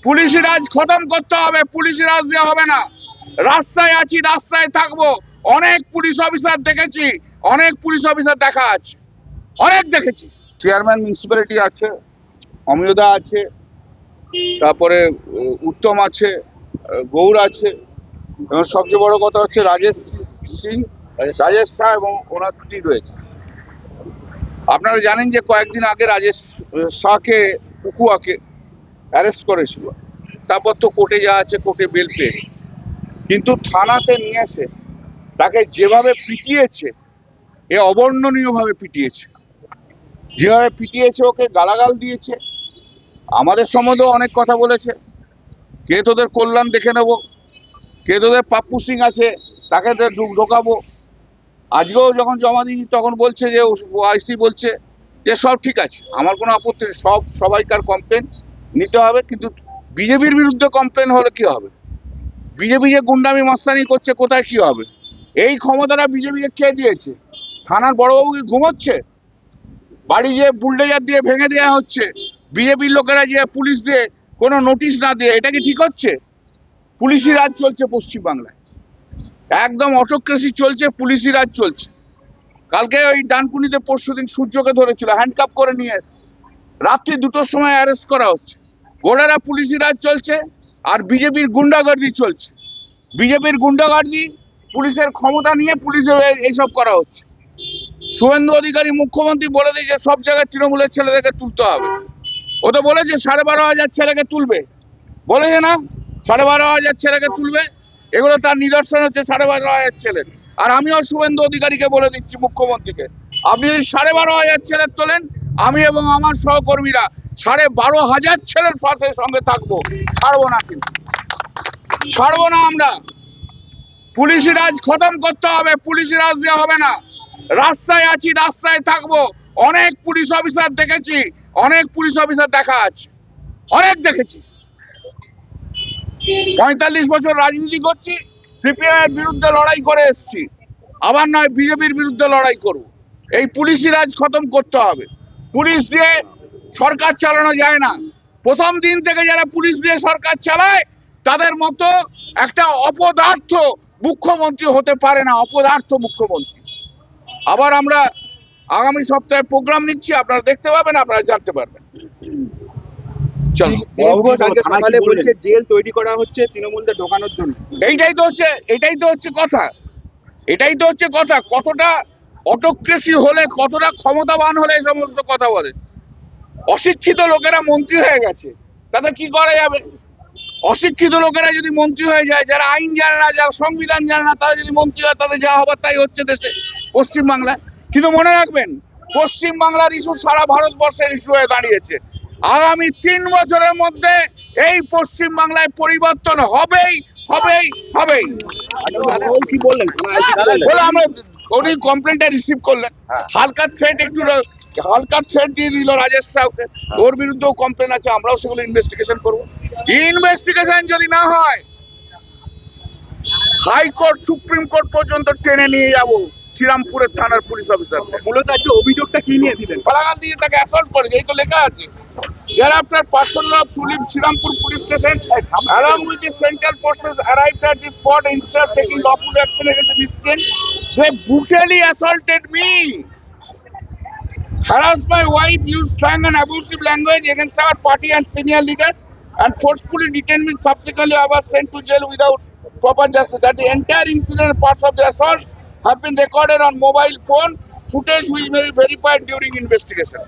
পুলিশি রাজ খতম করতে হবে। পুলিশি রাজ দিয়ে হবে না। রাস্তায় আছি, রাস্তায় থাকবো। অনেক পুলিশ অফিসার দেখেছি, অনেক পুলিশ অফিসার দেখা আছে, অনেক দেখেছি। চেয়ারম্যান মিউনিসিপ্যালিটি আছে, অমিয়দা আছে, তারপরে উত্তম আছে, গৌর আছে, এবং সবচেয়ে বড় কথা হচ্ছে রাজেশ শাহ এবং ওনার স্ত্রী রয়েছে। আপনারা জানেন যে কয়েকদিন আগে রাজেশ শাহকে পুকুয়াকে অ্যারেস্ট করেছিল। তারপর তো কোর্টে যাওয়া আছে, কোর্টে বেল পেয়েছে, কিন্তু থানাতে নিয়ে এসে তাকে যেভাবে পিটিয়েছে, এ অবর্ণনীয়ভাবে পিটিয়েছে। যেভাবে পিটিয়েছে, ওকে গালাগাল দিয়েছে, আমাদের সম্বন্ধেও অনেক কথা বলেছে। কে তোদের কল্যাণ দেখে নেব, কে তোদের পাপ্পু সিং আছে তাকে ঢোকাবো। আজকেও যখন জমা দিয়েছি তখন বলছে যে আইসি বলছে যে সব ঠিক আছে, আমার কোনো আপত্তি নেই, সবাইকার কমপ্লেন নিতে হবে, কিন্তু বিজেপির বিরুদ্ধে কমপ্লেন হলে কি হবে? বিজেপি যে গুন্ডামি মস্তানি করছে, কোথায় কি হবে? এই ক্ষমতাটা বিজেপিকে খেয়ে দিয়েছে। থানার বড়বাবু কি ঘুমোচ্ছে? বাড়ি যে বুলডোজার দিয়ে ভেঙে দেওয়া হচ্ছে, বিজেপির লোকেরা যে পুলিশ দিয়ে কোনো নোটিশ না দিয়ে, এটা কি ঠিক হচ্ছে? পুলিশি রাজ চলছে পশ্চিমবাংলায়, একদম অটোক্রেসি চলছে, পুলিশি রাজ চলছে। কালকে ওই ডানকুনিতে পরশুদিন সূর্যকে ধরেছিল, হ্যান্ডকাপ করে নিয়ে এসছে, রাত্রি 2টোর সময় অ্যারেস্ট করা হচ্ছে। গোড়ারা পুলিশি রাজ চলছে, আর বিজেপির গুন্ডাগার্দি চলছে। বিজেপির গুন্ডাগার্দি, পুলিশের ক্ষমতা নিয়ে পুলিশের এইসব করা হচ্ছে। শুভেন্দু অধিকারী মুখ্যমন্ত্রী বলে দিয়েছে সব জায়গায় তৃণমূলের ছেলেদেরকে তুলতে হবে। ও তো বলেছে 12,500 ছেলেকে তুলবে, বলেছে না? 12,500 ছেলেকে তুলবে। এগুলো তার নিদর্শন হচ্ছে 12,500 ছেলে। আর আমিও শুভেন্দু অধিকারীকে বলে দিচ্ছি, মুখ্যমন্ত্রীকে, আপনি যদি 12,500 ছেলে তোলেন, আমি এবং আমার সহকর্মীরা 12,500 ছেলের পাশে সঙ্গে থাকবো। ছাড়বো না, কিন্তু ছাড়বো না আমরা। পুলিশি রাজ খতম করতে হবে। পুলিশি রাজ দিয়ে হবে না। রাস্তায় আছি, রাস্তায় থাকবো। অনেক পুলিশ অফিসার দেখেছি, অনেক পুলিশ অফিসার দেখা আছে, অনেক দেখেছি। 45 বছর রাজনীতি করছি, সিপিএম এর বিরুদ্ধে লড়াই করে এসছি, আবার নয় বিজেপির বিরুদ্ধে লড়াই করব। এই পুলিশি রাজ খতম করতে হবে। পুলিশ দিয়ে সরকার চালানো যায় না। প্রথম দিন থেকে যারা পুলিশ দিয়ে সরকার চালায়, তাদের মতো একটা অপদার্থ মুখ্যমন্ত্রী হতে পারে না, অপদার্থ মুখ্যমন্ত্রী। আবার আমরা আগামী সপ্তাহে প্রোগ্রাম নিচ্ছি, আপনারা দেখতে পাবেন, আপনারা জানতে পারবেন। চলো। সকালে বলছে জেল তৈরি করা হচ্ছে তৃণমূলদের ঢোকানোর জন্য। এটাই তো হচ্ছে কথা। এটাই তো হচ্ছে কথা। কতটা অটোক্রেসি হলে, কতটা ক্ষমতাবান হলে এই সমস্ত কথা বলে। অশিক্ষিত লোকেরা মন্ত্রী হয়ে গেছে, তাদের কি করা যাবে? অশিক্ষিত লোকেরা যদি মন্ত্রী হয়ে যায়, যারা আইন জানে না, যারা সংবিধান জানে না, তারা যদি মন্ত্রী হয়, তাদের যা হবার তাই হচ্ছে দেশে, পশ্চিমবাংলায়। কিন্তু মনে রাখবেন, পশ্চিমবাংলার ইস্যু সারা ভারতবর্ষের ইস্যু হয়ে দাঁড়িয়েছে। আগামী 3 বছরের মধ্যে এই পশ্চিমবাংলায় পরিবর্তন হবেই, হবেই, হবেই। কি বললেন? বলে আমরা উনি কমপ্লেনটা রিসিভ করলেন, হালকা থ্রেট দিয়ে দিল রাজেশ সাহকে। ওর বিরুদ্ধেও কমপ্লেন আছে, আমরাও সেগুলো ইনভেস্টিগেশন করবো। ইনভেস্টিগেশন যদি না হয়, হাইকোর্ট সুপ্রিম কোর্ট পর্যন্ত টেনে নিয়ে যাবো শ্রীরামপুরের থানার পুলিশ অফিসারদের। মূলত আজকে অভিযোগটা কি নিয়ে দিলেন? পালাগান দিয়ে তাকে অ্যাসল্ট করেছে, এই তো লেখা আছে। Thereafter, personnel of Shrirampur Police Station, along with the central forces, arrived at the spot. Instead of taking lawful action against the miscreant, they brutally assaulted me, harassed my wife, used strong and abusive language against our party and senior leaders, and forcefully detained me. Subsequently, I was sent to jail without proper justice. That the entire incident and parts of the assault have been recorded on mobile phone footage, which may be verified during investigation.